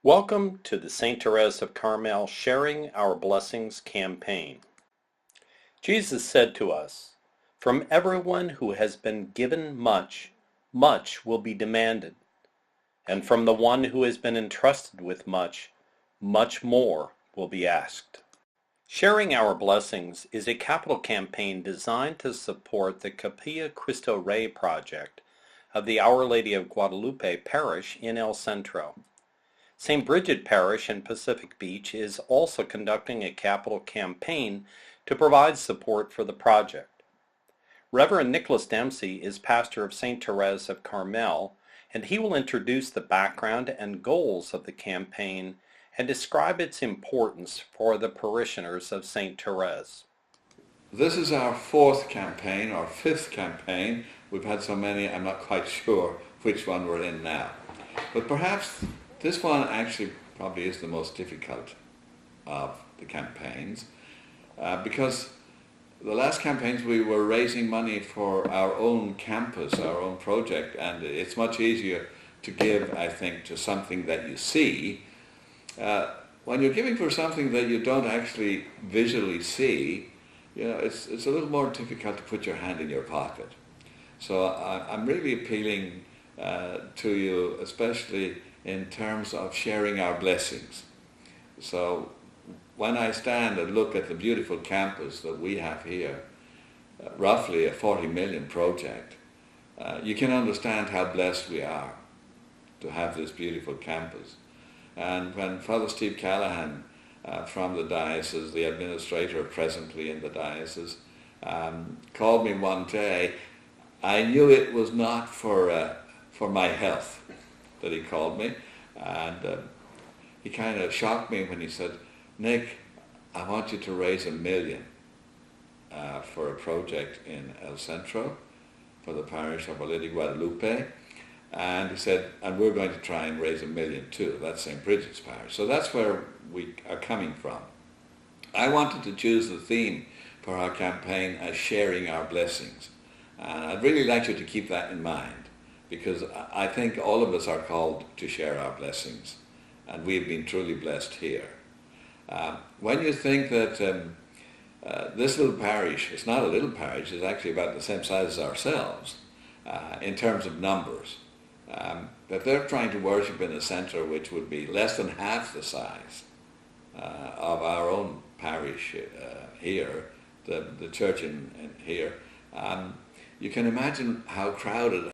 Welcome to the St. Therese of Carmel Sharing Our Blessings campaign. Jesus said to us, "From everyone who has been given much, much will be demanded, and from the one who has been entrusted with much, much more will be asked." Sharing Our Blessings is a capital campaign designed to support the Capilla Cristo Rey project of the Our Lady of Guadalupe Parish in El Centro. St. Bridget Parish in Pacific Beach is also conducting a capital campaign to provide support for the project. Reverend Nicholas Dempsey is pastor of St. Therese of Carmel, and he will introduce the background and goals of the campaign and describe its importance for the parishioners of St. Therese. This is our fourth campaign, or fifth campaign. We've had so many, I'm not quite sure which one we're in now. But perhaps this one actually probably is the most difficult of the campaigns because the last campaigns we were raising money for our own campus, our own project, and it's much easier to give, I think, to something that you see. When you're giving for something that you don't actually visually see, it's a little more difficult to put your hand in your pocket. So I'm really appealing to you, especially in terms of sharing our blessings. So when I stand and look at the beautiful campus that we have here, roughly a 40 million project, you can understand how blessed we are to have this beautiful campus. And when Father Steve Callahan from the diocese, the administrator presently in the diocese, called me one day, I knew it was not for my health that he called me, and he kind of shocked me when he said, "Nick, I want you to raise $1 million for a project in El Centro for the parish of Our Lady Guadalupe," and he said, "and we're going to try and raise $1 million too." That's St. Bridget's parish. So that's where we are coming from. I wanted to choose the theme for our campaign as sharing our blessings, and I'd really like you to keep that in mind, because I think all of us are called to share our blessings, and we've been truly blessed here. When you think that this little parish, it's not a little parish, it's actually about the same size as ourselves in terms of numbers, that they're trying to worship in a centre which would be less than half the size of our own parish here, the church in here, you can imagine how crowded